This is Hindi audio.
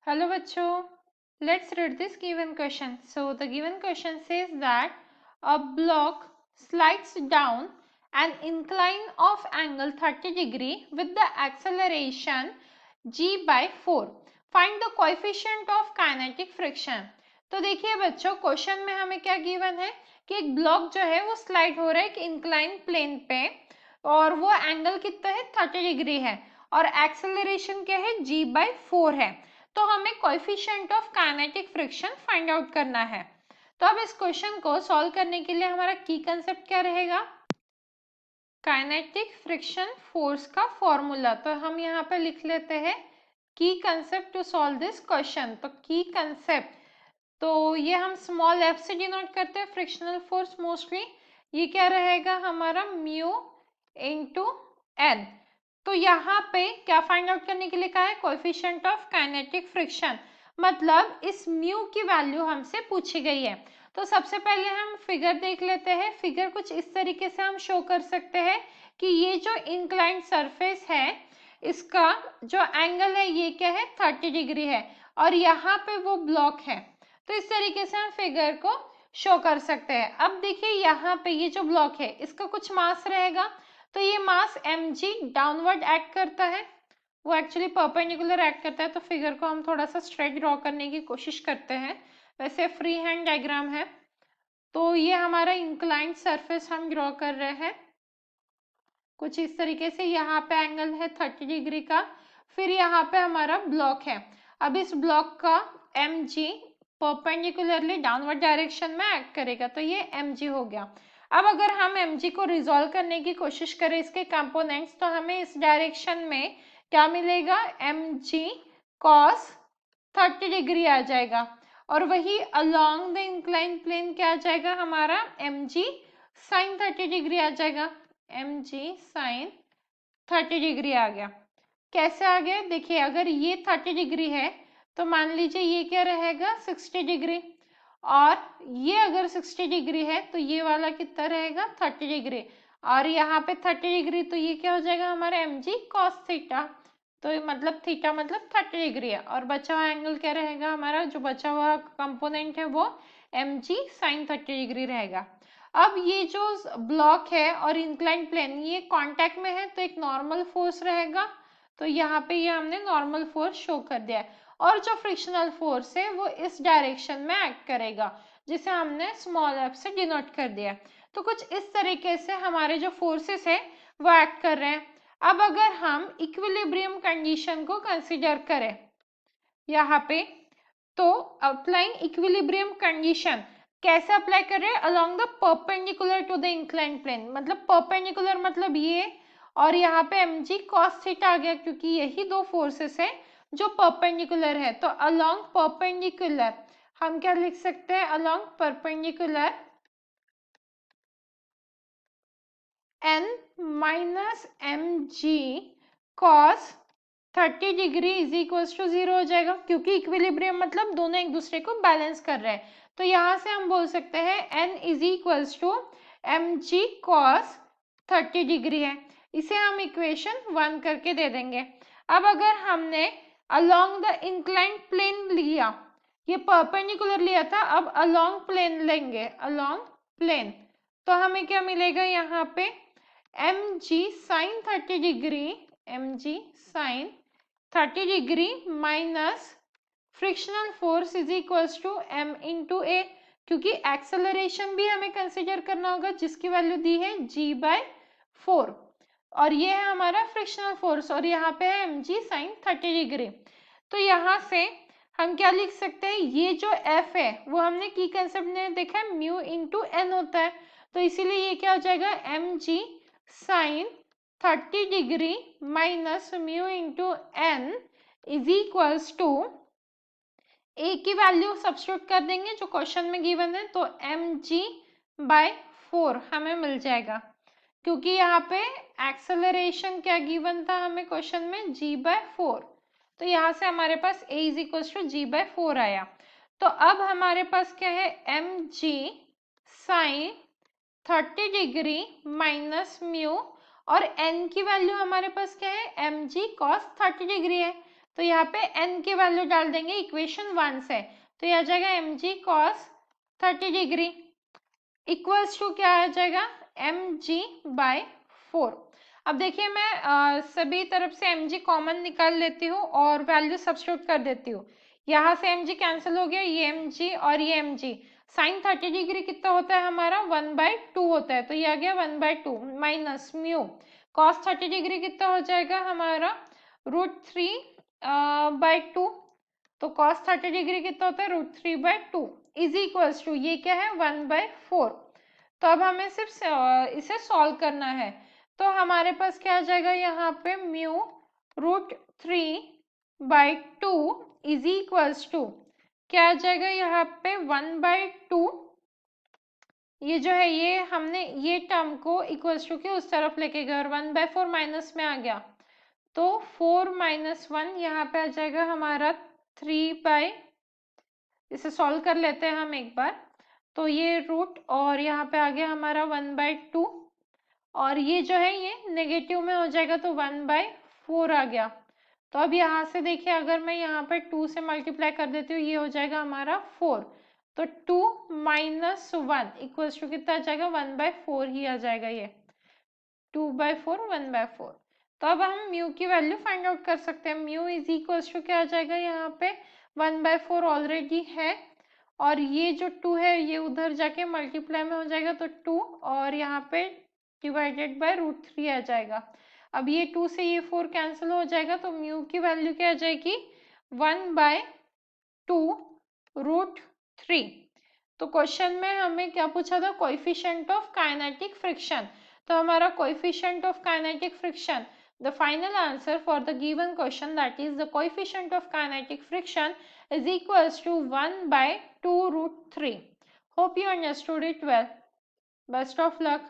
Hello bachcho, let's read this given question. So the given question says that a block slides down an incline of angle 30 degree with the acceleration g by 4. Find the coefficient of kinetic friction. तो देखिए बच्चों, क्वेश्चन में हमें क्या गिवन है कि एक ब्लॉक जो है वो स्लाइड हो रहा है एक इंक्लाइन प्लेन पे और वो एंगल कितना है 30 डिग्री है और एक्सेलरेशन क्या है g by 4 है। तो हमें coefficient of kinetic friction find out करना है। तो अब इस क्वेश्चन को सॉल्व करने के लिए हमारा की कंसेप्ट क्या रहेगा, काइनेटिक फ्रिक्शन फोर्स का फॉर्मूला। तो हम यहाँ पे लिख लेते हैं key concept to solve this question. तो की कंसेप्ट, तो ये हम स्मॉल एफ से डिनोट करते हैं फ्रिक्शनल फोर्स मोस्टली। ये क्या रहेगा हमारा म्यू इनटू एन। तो यहाँ पे क्या फाइंड आउट करने के लिए कहा है, कोएफिशिएंट ऑफ काइनेटिक फ्रिक्शन, मतलब इस म्यू की वैल्यू हमसे पूछी गई है। तो सबसे पहले हम फिगर देख लेते हैं। फिगर कुछ इस तरीके से हम शो कर सकते हैं कि ये जो इंक्लाइंड सरफेस है इसका जो एंगल है ये क्या है 30 डिग्री है और यहाँ पे वो ब्लॉक है। तो इस तरीके से हम फिगर को शो कर सकते हैं। अब देखिए यहाँ पे ये जो ब्लॉक है इसका कुछ मास रहेगा, तो ये मास mg डाउनवर्ड एक्ट करता है, वो एक्चुअली परपेंडिकुलर एक्ट करता है। तो फिगर को हम थोड़ा सा स्ट्रेट ड्रॉ करने की कोशिश करते हैं। वैसे फ्री हैंड डायग्राम है। तो ये हमारा इंक्लाइंड सरफेस हम ड्रॉ कर रहे हैं कुछ इस तरीके से। यहाँ पे एंगल है 30 डिग्री का, फिर यहाँ पे हमारा ब्लॉक है। अब इस ब्लॉक का mg परपेंडिकुलरली डाउनवर्ड डायरेक्शन में एक्ट करेगा, तो ये mg हो गया। अब अगर हम mg को रिजॉल्व करने की कोशिश करें इसके कंपोनेंट्स, तो हमें इस डायरेक्शन में क्या मिलेगा, mg cos 30 डिग्री आ जाएगा और वही अलोंग द इंक्लाइन प्लेन क्या आ जाएगा हमारा mg sin 30 डिग्री आ जाएगा। mg sin 30 डिग्री आ गया। कैसे आ गया देखिए, अगर ये 30 डिग्री है तो मान लीजिए ये क्या रहेगा 60 डिग्री, और ये अगर 60 डिग्री है तो ये वाला कितना रहेगा 30 डिग्री, और यहाँ पे 30 डिग्री तो ये क्या हो जाएगा हमारा mg cos थीटा। तो मतलब थीटा मतलब 30 डिग्री है और बचा हुआ एंगल क्या रहेगा हमारा, जो बचा हुआ कंपोनेंट है वो mg sin 30 डिग्री रहेगा। अब ये जो ब्लॉक है और इंक्लाइन प्लेन ये कांटेक्ट में है तो एक नॉर्मल फोर्स रहेगा, तो यहाँ पे ये हमने नॉर्मल फोर्स शो कर दिया है। और जो फ्रिक्शनल फोर्स है वो इस डायरेक्शन में एक्ट करेगा जिसे हमने स्मॉल एफ से डिनोट कर दिया। तो कुछ इस तरीके से हमारे जो फोर्सेस है वो एक्ट कर रहे हैं। अब अगर हम इक्विलिब्रियम कंडीशन को कंसीडर करें यहाँ पे, तो अप्लाइंग इक्विलिब्रियम कंडीशन कैसे अप्लाई कर रहे हैं, along the perpendicular to the incline plane. मतलब परपेंडिकुलर मतलब ये, और यहाँ पे mg cos थीटा आ गया क्योंकि यही दो फोर्सेस है जो परपेंडिकुलर है। तो अलोंग परपेंडिकुलर हम क्या लिख सकते हैं, along perpendicular n minus mg cos 30 degree is equal to 0 हो जाएगा, क्योंकि इक्विलिब्रियम मतलब दोनों एक दूसरे को बैलेंस कर रहे हैं। तो यहाँ से हम बोल सकते हैं n is equal to mg cos 30 degree है। इसे हम इक्वेशन 1 करके दे देंगे। अब अगर हमने अलोंग द इंक्लाइंड प्लेन लिया, ये परपेंडिकुलर लिया था, अब अलोंग प्लेन लेंगे, अलोंग प्लेन, तो हमें क्या मिलेगा यहाँ पे mg sin 30 degree, mg sin 30 degree minus frictional force is equals to m into a, क्योंकि एक्सेलरेशन भी हमें कंसिडर करना होगा जिसकी वैल्यू दी है g by 4, और ये है हमारा फ्रिक्शनल फोर्स और यहाँ पे है mg sin 30 डिग्री। तो यहाँ से हम क्या लिख सकते हैं, ये जो f है वो हमने की कंसेप्ट में देखा है म्यू इंटू एन होता है, तो इसीलिए ये क्या हो जाएगा mg sin 30 degree minus mu into N is equals to a की वैल्यू सब्स्टिट्यूट कर देंगे जो क्वेश्चन में गिवन है, तो mg by 4 हमें मिल जाएगा, क्योंकि यहाँ पे एक्सेलरेशन क्या गिवन था हमें क्वेश्चन में g by 4। तो यहाँ से हमारे पास a is equal to g by 4 आया। तो अब हमारे पास क्या है mg sin 30 degree minus mu, और n की वैल्यू हमारे पास क्या है mg cos 30 डिग्री है, तो यहाँ पे n की वैल्यू डाल देंगे इक्वेशन 1 से, तो ये आ जाएगा mg cos 30 degree equals to क्या आ जाएगा mg बाय 4। अब देखिए मैं सभी तरफ से mg कॉमन निकाल लेती हूँ और वैल्यू सब्स्टिट्यूट कर देती हूँ। यहाँ से mg कैंसिल हो गया, ये mg और ये mg। साइन 30 डिग्री कितना होता है हमारा 1/2 होता है, तो ये आ गया 1/2 माइनस म्यू कॉस 30 डिग्री कितना हो जाएगा हमारा √3/2। तो cos 30 डिग्री कितना होता है √3/2 इज इक्वल्स टू ये क्या है 1/4। तो अब हमें सिर्फ इसे सॉल्व करना है, तो हमारे पास क्या आ जाएगा यहाँ पे म्यू √3/2 इज इक्वल्स टू क्या आ जाएगा यहाँ पे 1/2। ये जो है ये हमने ये टर्म को इक्वल्स टू के उस तरफ लेके गए और 1/4 माइनस में आ गया, तो 4 - 1 यहाँ पे आ जाएगा हमारा 3/, इसे सॉल्व कर लेते हैं हम एक बार। तो ये रूट और यहाँ पे आ गया हमारा 1/2 और ये जो है ये नेगेटिव में हो जाएगा तो 1/4 आ गया। तो अब यहाँ से देखिए अगर मैं यहाँ पे 2 से मल्टीप्लाई कर देती हूँ ये हो जाएगा हमारा 4, तो 2 - 1 इक्वल्स टू कितना आ जाएगा 1/4 ही आ जाएगा, ये 2/4 1/4। तो अब हम म्यू की वैल्यू फाइंड आउट कर सकते हैं। म्यू इज इक्वल्स टू क्या आ जाएगा यहाँ पे 1/4 ऑलरेडी है और ये जो 2 है ये उधर जाके मल्टीप्लाई में हो जाएगा तो 2 और यहाँ पे डिवाइडेड बाय √3 आ जाएगा। अब ये 2 से ये 4 कैंसिल हो जाएगा तो म्यू की वैल्यू क्या आ जाएगी 1/2 √3। तो क्वेश्चन में हमें क्या पूछा था कोएफिशिएंट ऑफ काइनेटिक फ्रिक्शन, तो हमारा coefficient of kinetic friction the final answer for the given question, that is the coefficient of kinetic friction is equals to 1/2 √3. Hope you understood it well. Best of luck.